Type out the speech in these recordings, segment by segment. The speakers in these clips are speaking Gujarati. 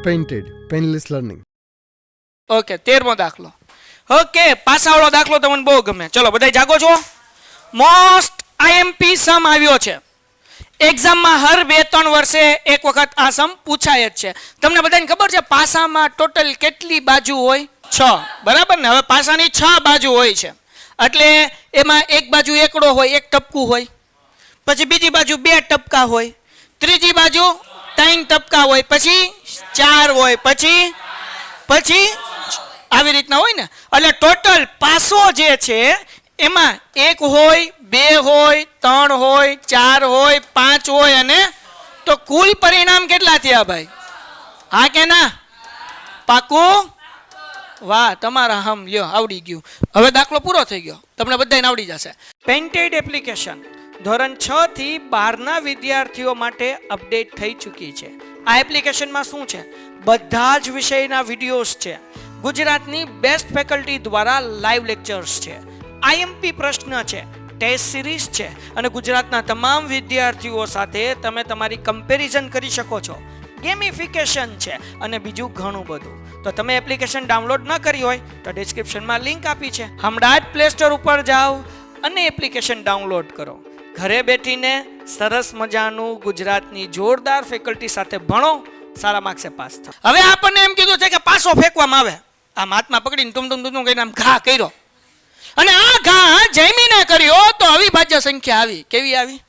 Painted painless learning. ઓકે 13મો દાખલો. ઓકે પાસાવાળો દાખલો તમને બહુ ગમે. ચલો બધા જાગો છો. મોસ્ટ આઈએમપી સમ આવ્યો છે એક્ઝામમાં. હર 2-3 વર્ષે એક વખત આ સમ પૂછાય જ છે. તમને બધાને ખબર છે પાસામાં ટોટલ કેટલી બાજુ હોય? 6. બરાબર ને? હવે પાસાની 6 બાજુ હોય છે એટલે એમાં એક બાજુ એકડો હોય, એક ટપકું હોય, પછી બીજી બાજુ 2 ટપકા હોય, ત્રીજી બાજુ 3 ટપકા હોય, પછી 4 હોય, પછી આવી રીતના હોય ને. એટલે ટોટલ પાસો જે છે એમાં 1 હોય, 2 હોય, 3 હોય, 4 હોય, 5 હોય અને તો કુલ પરિણામ કેટલા થયા ભાઈ? હા કે ના? પાકું? વાહ તમારા હમ લ્યો આવડી ગયું. હવે દાખલો પૂરો થઈ ગયો, તમને બધાને આવડી જશે. પેઇન્ટેડ એપ્લિકેશન ધોરણ 6 થી 12ના વિદ્યાર્થીઓ માટે અપડેટ થઈ ચૂકી છે. આ એપ્લિકેશનમાં શું છે? બધા જ વિષયના વિડીયોઝ છે. ગુજરાતની બેસ્ટ ફેકલ્ટી દ્વારા લાઈવ લેક્ચર્સ છે, આઈએમપી પ્રશ્ન છે, ટેસ્ટ સિરીઝ છે અને ગુજરાતના તમામ વિદ્યાર્થીઓ સાથે તમે તમારી કમ્પેરિઝન કરી શકો છો. ગેમિફિકેશન છે અને બીજું ઘણું બધું. તો તમે એપ્લિકેશન ડાઉનલોડ ન કરી હોય તો ડિસ્ક્રિપ્શનમાં લિંક આપી છે. હમણાં જ પ્લે સ્ટોર ઉપર જાઓ અને એપ્લિકેશન ડાઉનલોડ કરો. ઘરે બેઠીને સરસ મજાનું ગુજરાતની જોરદાર ફેકલ્ટી સાથે ભણો, સારા માર્ક્સે પાસ થાઓ. હવે આપણને એમ કીધું છે કે પાસો ફેંકવામાં આવે. આ હાથમાં પકડીને તુમ કહીને આમ ઘા કર્યો અને આ ઘા જમીને કર્યો તો અવિભાજ્ય સંખ્યા આવી. કેવી આવી?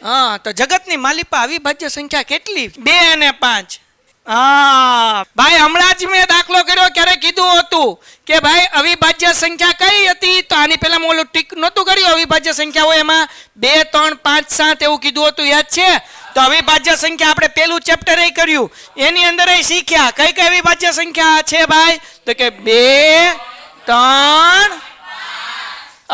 હા, તો જગતની માલિપા અવિભાજ્ય સંખ્યા કેટલી? 2 અને 5. હા ભાઈ, હમણાં જ મેં દાખલો કર્યો, ક્યારે કીધું હતું કે ભાઈ અવિભાજ્ય સંખ્યા કઈ હતી? તો આની પહેલા મેં ઓલું ટીક નહોતું કર્યું, અવિભાજ્ય સંખ્યા હોય એમાં 2, 3, 5, 7 એવું કીધું હતું, યાદ છે? તો અવિભાજ્ય સંખ્યા આપણે પેલું ચેપ્ટર એ કર્યું, એની અંદર એ શીખ્યા કઈ કઈ અવિભાજ્ય સંખ્યા છે ભાઈ? તો કે 2, 3.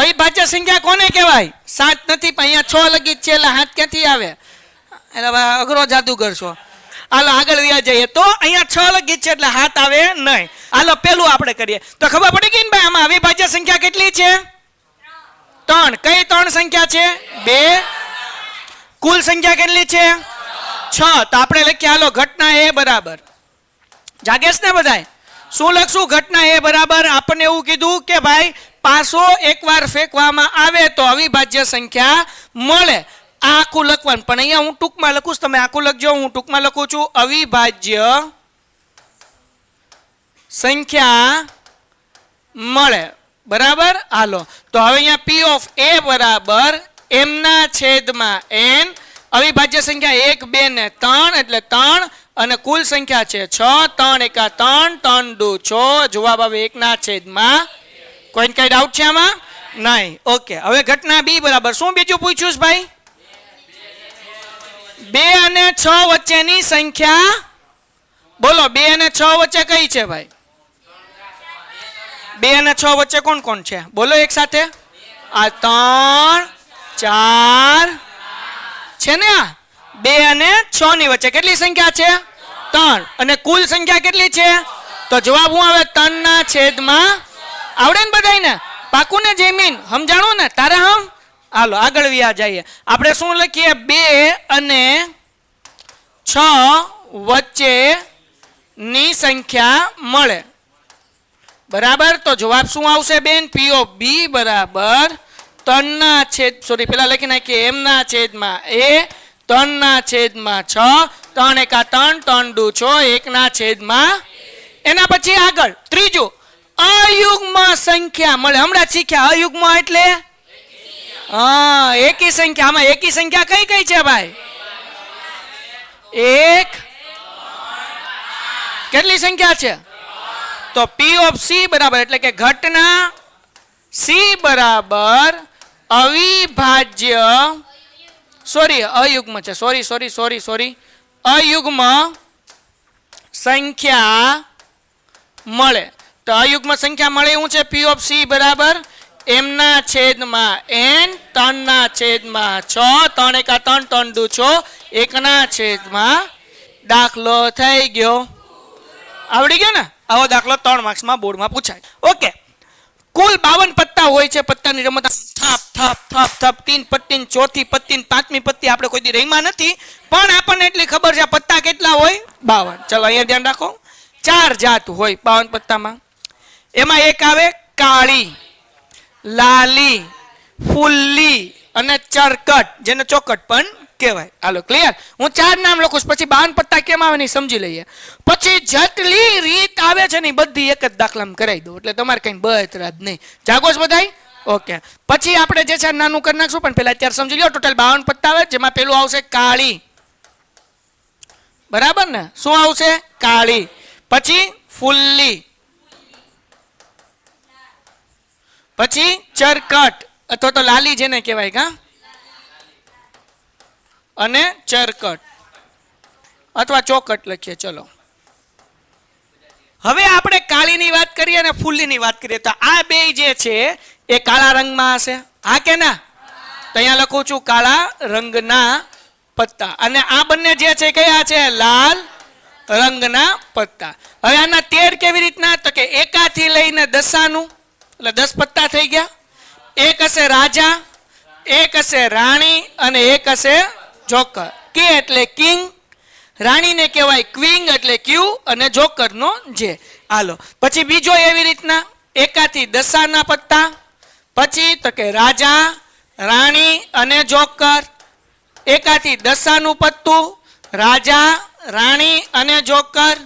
અવિભાજ્ય સંખ્યા કોને કહેવાય? 7 નથી પણ અહીંયા 6 લગી જ છે એટલે હાથ ક્યાંથી આવે? એટલે અઘરો જાદુગર છો. હાલો આગળ વ્યા જઈએ. તો અહીંયા 6 લગી છે એટલે હાથ આવે નહીં. હાલો પેલું આપણે કરીએ તો ખબર પડી ગઈ ને ભાઈ આમાં અવિભાજ્ય સંખ્યા કેટલી છે? 3. કઈ 3 સંખ્યા છે? 2. કુલ સંખ્યા કેટલી છે? 6. તો આપણે લખીએ હાલો ઘટના એ બરાબર. જાગેશ ને બધાય? શું લખશું? ઘટના એ બરાબર. આપણને એવું કીધું કે ભાઈ પાસો એકવાર ફેંકવામાં આવે તો અવિભાજ્ય સંખ્યા મળે. આ આખું લખવાનું, પણ અહીંયા હું ટૂંકમાં લખું, તમે આખું લખજો, હું ટૂંકમાં લખું છું. અવિભાજ્ય સંખ્યા મળે. બરાબર? હાલો તો હવે અહીંયા P ઓફ A બરાબર m ના છેદમાં n. અવિભાજ્ય સંખ્યા 1, 2 ને 3 એટલે 3 અને કુલ સંખ્યા છે 6. 3 એકા 3, 3 દુ 6. જવાબ આવે 1 ના છેદમાં. કોઈને કઈ ડાઉટ છે આમાં? નહીં. ઓકે, હવે ઘટના B બરાબર. શું બીજું પૂછ્યું ભાઈ? 2 અને 6 વચ્ચેની સંખ્યા બોલો. 2 અને 6 વચ્ચે કઈ છે ભાઈ? 2 અને 6 વચ્ચે કોણ કોણ છે? બોલો એક સાથે. આ 3, 4 છે ને. આ 2 અને 6 ની વચ્ચે કેટલી સંખ્યા છે? 3. અને કુલ સંખ્યા કેટલી છે? તો જવાબ શું આવે? 3 ના છેદમાં. આવડે ને બધાને? પાકું ને જમીન? સમજાણું ને? તારા હમ? હાલો આગળ વ્યા જઈએ. આપણે શું લખીએ? 2 અને 6 વચ્ચે ની સંખ્યા મળે. બરાબર? તો જવાબ શું આવશે બેન? P ઓફ B બરાબર 3 ના છેદ સોરી પેલા લખી નાખીએ m ના છેદમાં a 3 ના છેદમાં 6. 3 એકા 3, 3 દુ 6, 1 ના છેદમાં. એના પછી આગળ ત્રીજું અયુગ્મ સંખ્યા મળે. હમણાં શીખ્યા અયુગ્મ એટલે હા એકી સંખ્યા. આમાં એકી સંખ્યા કઈ કઈ છે ભાઈ? 1. કેટલી સંખ્યા છે? તો P ઓફ C બરાબર એટલે કે ઘટના C બરાબર અવિભાજ્ય અયુગ્મ છે. સોરી અયુગ્મ સંખ્યા મળે. તો અયુગ્મ સંખ્યા મળે એવું છે. P ઓફ C બરાબર m ના છેદમાં n 3 ના છેદમાં 6. 3 એકા 3, 3 દુ 6, 1 ના છેદમાં. દાખલો થઈ ગયો. આવડી ગયો ને? આવો દાખલો 3 માર્ક્સમાં બોર્ડમાં પૂછાય. ઓકે, કુલ 52 પત્તા હોય છે. પત્તાની રમત થપ થપ થપ થપ 3 પત્તી ને 4થી પત્તી ને 5મી પત્તી આપણે કોઈ દી રહીમાં નથી, પણ આપણને એટલી ખબર છે પત્તા કેટલા હોય 52. ચલો અહીંયા ધ્યાન રાખો, 4 જાત હોય 52 પત્તામાં. એમાં એક આવે કાળી, લાલી, ફુલ્લી અને ચરકટ, જેને ચોકટ પણ કહેવાય. હાલો ક્લિયર. હું 4 નામ લખું છું, પછી 52 પત્તા કેમ આવે ને સમજી લઈએ. પછી જેટલી રીત આવે છે ને બધી એક જ દાખલામાં કરાવી દો, એટલે તમારે કઈ બતરાજ નહીં. જાગો છો બધાય? ઓકે. પછી આપણે જે છે નાનું કરી નાખશું, પણ પહેલા અત્યારે સમજી લો. ટોટલ 52 પત્તા આવે, જેમાં પેલું આવશે કાળી, બરાબર ને? શું આવશે? કાળી. પછી ફુલ્લી, પછી ચરકટ અથવા તો લાલી જેને કહેવાય કા, અને ચરકટ અથવા ચોકટ લખીએ. ચલો હવે આપણે કાળીની વાત કરીએ અને ફુલ્લીની વાત કરીએ તો આ બે જે છે એ કાળા રંગમાં હશે, હા કે ના? તો અહીંયા લખું છું કાળા રંગના પત્તા. અને આ બંને જે છે કયા છે? લાલ રંગના પત્તા. હવે આના તેર કેવી રીતના? તો કે એકાથી લઈને દસાનું, એટલે 10 પત્તા થઈ ગયા. એક હશે રાજા, એક હશે રાણી અને એક હશે જોકર. કે એટલે કિંગ, રાણીને કહેવાય ક્વીન એટલે ક્યુ અને જોકરનો જે. હાલો પછી બીજો એવી રીતના એકાથી દસાના પત્તા, પછી તો કે રાજા, રાણી અને જોકર. એકાથી દસાનું પત્તું, રાજા, રાણી અને જોકર.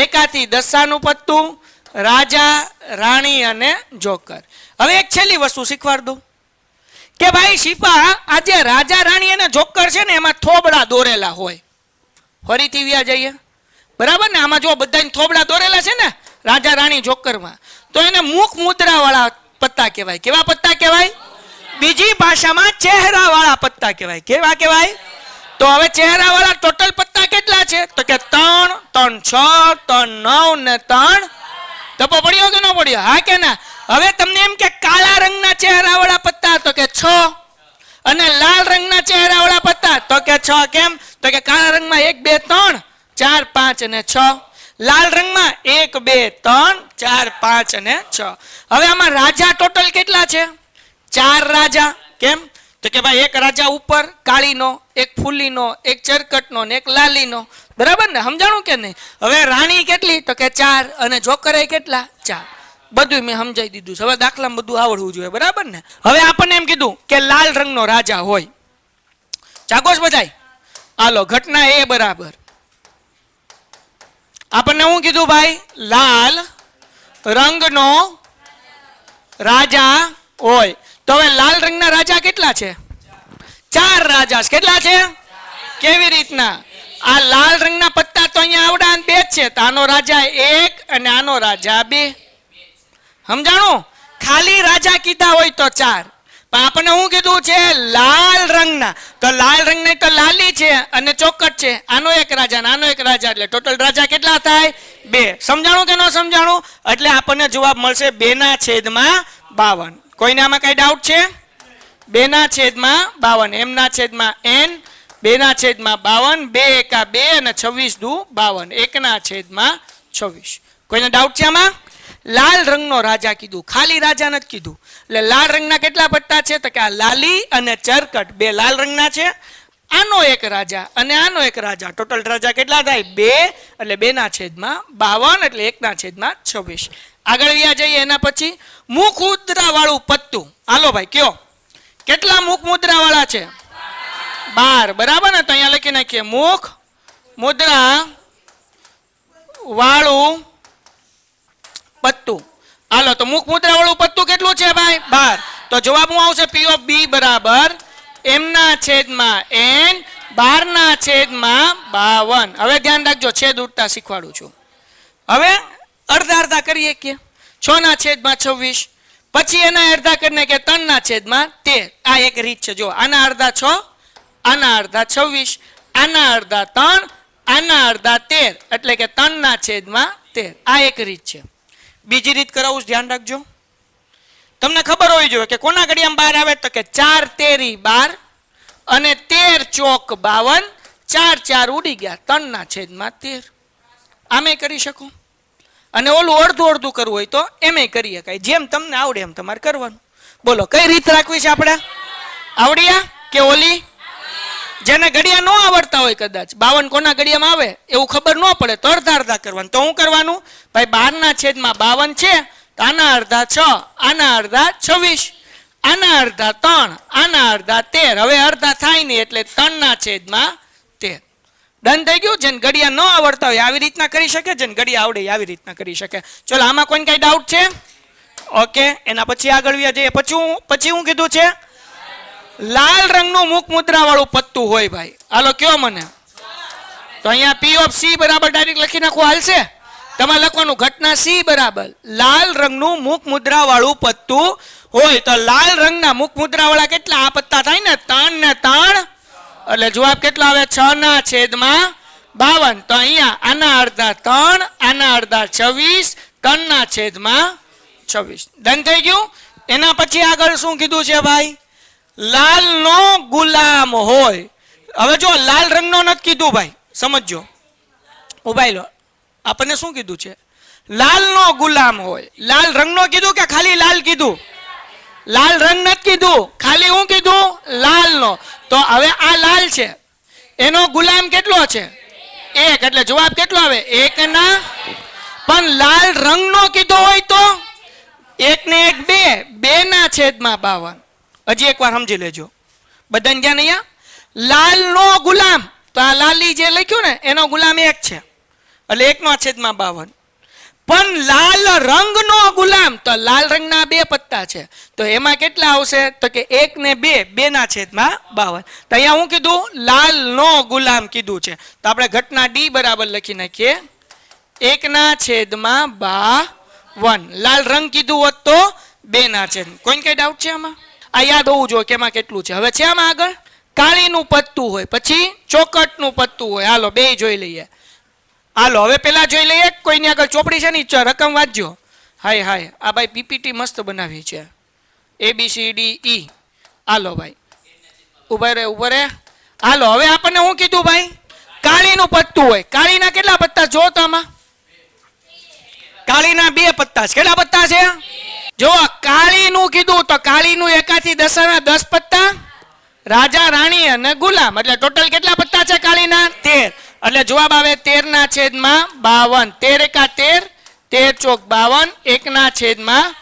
એકાથી દસાનું પત્તું, રાજા, રાણી અને જોકર. હવે એક છેલ્લી વસ્તુ શીખવાડ દઉં કે ભાઈ શિપા, આ જે રાજા, રાણી અને જોકર છે ને એમાં થોબડા દોરેલા હોય. ફરીથી વ્યા જઈએ, બરાબર ને? આમાં જો બધાને થોબડા દોરેલા છે ને રાજા, રાણી, જોકરમાં, તો એને મુખ મુદ્રા વાળા પત્તા કહેવાય. કેવા પત્તા કહેવાય? બીજી ભાષામાં ચહેરા વાળા પત્તા કહેવાય. કેવા કહેવાય? તો હવે ચહેરા વાળા ટોટલ પત્તા કેટલા છે? તો કે 3, 3, 6, 3, 9 ને 3. તપો પડ્યો કે ન પડ્યો? હા કે ના? હવે તમને એમ કે કાળા રંગના ચહેરા વાળા પત્તા, તો કે 6. અને લાલ રંગના ચહેરા વાળા પત્તા, તો કે 6. કેમ? તો કે કાળા રંગમાં 1, 2, 3, 4, 5 અને 6. લાલ રંગમાં 1, 2, 3, 4, 5 અને 6. હવે આમાં રાજા ટોટલ કેટલા છે? 4 રાજા. કેમ? તો કે ભાઈ એક રાજા ઉપર કાળીનો, એક ફૂલીનો, એક ચરકટનો ને એક લાલીનો. બરાબર ને? સમજાણું કે નહીં? હવે રાણી કેટલી? તો કે 4. અને જોકરે કેટલા? 4. બધું મેં સમજાવી દીધું છે. હવે દાખલામાં બધું આવડવું જોઈએ, બરાબર ને? હવે આપણને એમ કીધું કે લાલ રંગનો રાજા હોય. જાગો છો બધાય? હાલો ઘટના એ બરાબર. આપણને શું કીધું ભાઈ? લાલ રંગનો રાજા હોય. તો હવે લાલ રંગના રાજા કેટલા છે? 4 રાજા. કેટલા છે? કેવી રીતના? આ લાલ રંગના પત્તા તો અહીંયા આવડા 2 છે, તો આનો રાજા 1 અને આનો રાજા 2. સમજાણું? ખાલી રાજા કીધા હોય તો 4, પણ આપણે શું કીધું છે? લાલ રંગના. તો લાલ રંગની તો લાલી છે અને ચોકટ છે. આનો એક રાજા અને આનો એક રાજા, એટલે ટોટલ રાજા કેટલા થાય? 2. સમજાણું કે ન સમજાણું? એટલે આપણને જવાબ મળશે 2/52. કોઈને આમાં કઈ ડાઉટ છે? 2/52. m/n 2/52. 2 એકા 2 અને 26 દુ 52. 1/26. કોઈને ડાઉટ છે આમાં? લાલ રંગનો રાજા કીધું, ખાલી રાજા નથી કીધું. એટલે લાલ રંગના કેટલા પત્તા છે? તો કે આ લાલી અને ચરકટ 2 લાલ રંગના છે. આનો એક રાજા અને આનો એક રાજા, ટોટલ રાજા કેટલા થાય? 2. એટલે 2/52 એટલે 1/26. આગળ વ્યા જઈએ. એના પછી મુખ મુદ્રા વાળું પત્તું. હાલો ભાઈ કયો કેટલા મુખ મુદ્રા વાળા છે? 12. બરાબર ને? તો અહીંયા લખી નાખીએ મુખ મુદ્રા વાળું પત્તું. હાલો તો મુખ મુદ્રા વાળું પત્તું કેટલું છે ભાઈ? 12. તો જવાબ શું આવશે? P of B બરાબર m/n 12/52. હવે ધ્યાન રાખજો, છેદ ઉડતા શીખવાડું છું. હવે અડધા અડધા કરીએ કે 6/26. પછી એના અડધા કરીને કે 3/13. આ એક રીત છે. જો આના અડધા 6, આના અડધા 26, આના અડધા 3, આના અડધા 13, એટલે કે 3/13. આ એક રીત છે. બીજી રીત કરાવું, ધ્યાન રાખજો. તમને ખબર હોવી જોઈએ કે કોના ઘડિયામાં 12 આવે? તો કે 4 તેરી 12 અને 13 ચોક 52. 4 4 ઉડી ગયા, 3/13. આમે કરી શકો. અને ઓલું અડધું અડધું કરવું હોય તો એમે કરી શકાય. જેમ તમને આવડે એમ તમારે કરવાનું. બોલો કઈ રીત રાખવી છે આપણે? આવડિયા કે ઓલી? જેને ઘડિયા ન આવડતા હોય કદાચ 52 કોના ઘડિયામાં આવે એવું ખબર ન પડે તો અડધા અડધા કરવાનું. તો હું કરવાનું ભાઈ 12/52 છે તો આના અડધા 6, આના અડધા 26, આના અડધા 3, આના અડધા 13. હવે અડધા થાય નહીં એટલે 3/13. ડન થઈ ગયું. જેને ઘડિયા ન આવડતા હોય આવી રીતના કરી શકે, જેને ઘડિયા આવડે આવી રીતના કરી શકે. ચલો આમાં કોઈ કઈ ડાઉટ છે? ઓકે, એના પછી આગળ વ્યા જઈએ. પછી હું કીધું છે લાલ રંગનું મુખ મુદ્રા વાળું પત્તું હોય ભાઈ. હાલો કયો મને. તો અહીંયા P of C બરાબર ડાયરેક્ટ લખી નાખો, હાલશે? તમારે લખવાનું ઘટના C બરાબર લાલ રંગનું મુખ મુદ્રા વાળું પત્તું હોય. તો લાલ રંગના મુખ મુદ્રા વાળા કેટલા આ પત્તા થાય ને? 3 ને 3 એટલે જવાબ કેટલો આવે? 6/52. તો અહીંયા આના અડધા 3, આના અડધા 26, 3/26. ડન થઈ ગયું. એના પછી આગળ શું કીધું છે ભાઈ? લાલ નો ગુલામ હોય. હવે જો લાલ રંગનો નથી કીધું ભાઈ, સમજો. ઉભાઈ લો, આપણને શું કીધું છે? લાલ નો ગુલામ હોય. લાલ રંગનો કીધું કે ખાલી લાલ કીધું? લાલ રંગ નથી કીધું, ખાલી હું કીધું? લાલ નો. તો હવે આ લાલ છે એનો ગુલામ કેટલો છે? 1. એટલે જવાબ કેટલો આવે? 1 પણ લાલ રંગનો કીધો હોય તો 1 ને 1 2/52. હજી એકવાર સમજી લેજો બધાને. ધ્યાન અહીંયા લાલ નો ગુલામ, તો આ લાલી જે લખ્યું ને એનો ગુલામ 1 છે એટલે 1/52. પણ લાલ રંગનો ગુલામ, તો લાલ રંગના 2 પત્તા છે તો એમાં કેટલા આવશે? તો કે 1 ને 2/52. તો અહીંયા હું કીધું? લાલ નો ગુલામ કીધું છે. તો આપણે ઘટના D બરાબર લખી નાખીએ 1/52. લાલ રંગ કીધું હોત તો 2/. કોઈને કઈ ડાઉટ છે આમાં? આ યાદ હોવું જોઈએ કે એમાં કેટલું છે. હવે છે આમાં આગળ કાળીનું પત્તું હોય, પછી ચોકટનું પત્તું હોય. હાલો બે જોઈ લઈએ. હાલો હવે પેલા જોઈ લઈએ. કોઈની આગળ ચોપડી છે ને રકમ વાંચજો. હાય હાય, આ ભાઈ પીપીટી મસ્ત બનાવી છે, ABCDE. હાલો ભાઈ ઉભા રે. હાલો હવે આપણને શું કીધું ભાઈ? કાળીનું પત્તું હોય. કાળીના કેટલા પત્તા જો તો આમાં? કાળીના 2 પત્તા છે. કેટલા પત્તા છે? જો કાળીનું કીધું તો કાળીનું 1 થી 10 10 પત્તા, રાજા રાણી અને ગુલામ એટલે ટોટલ કેટલા પત્તા છે કાળીના? 13. એટલે જવાબ આવે 13/52. 13 × 13, 13 × 4 = 52.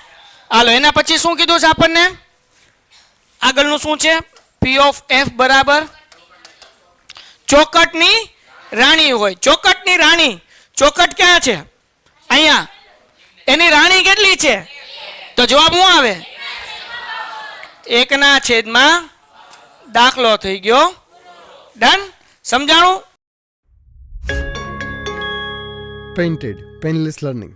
હાલો એના પછી શું કીધું છે આપણને? આગળનું શું છે? P of F બરાબર ચોકટની રાણી હોય. ચોકટની રાણી, ચોકટ ક્યાં છે? અહીંયા. એની રાણી કેટલી છે? તો જવાબ શું આવે? 1/. દાખલો થઈ ગયો. ડન. સમજાણું? Painted Painless Learning.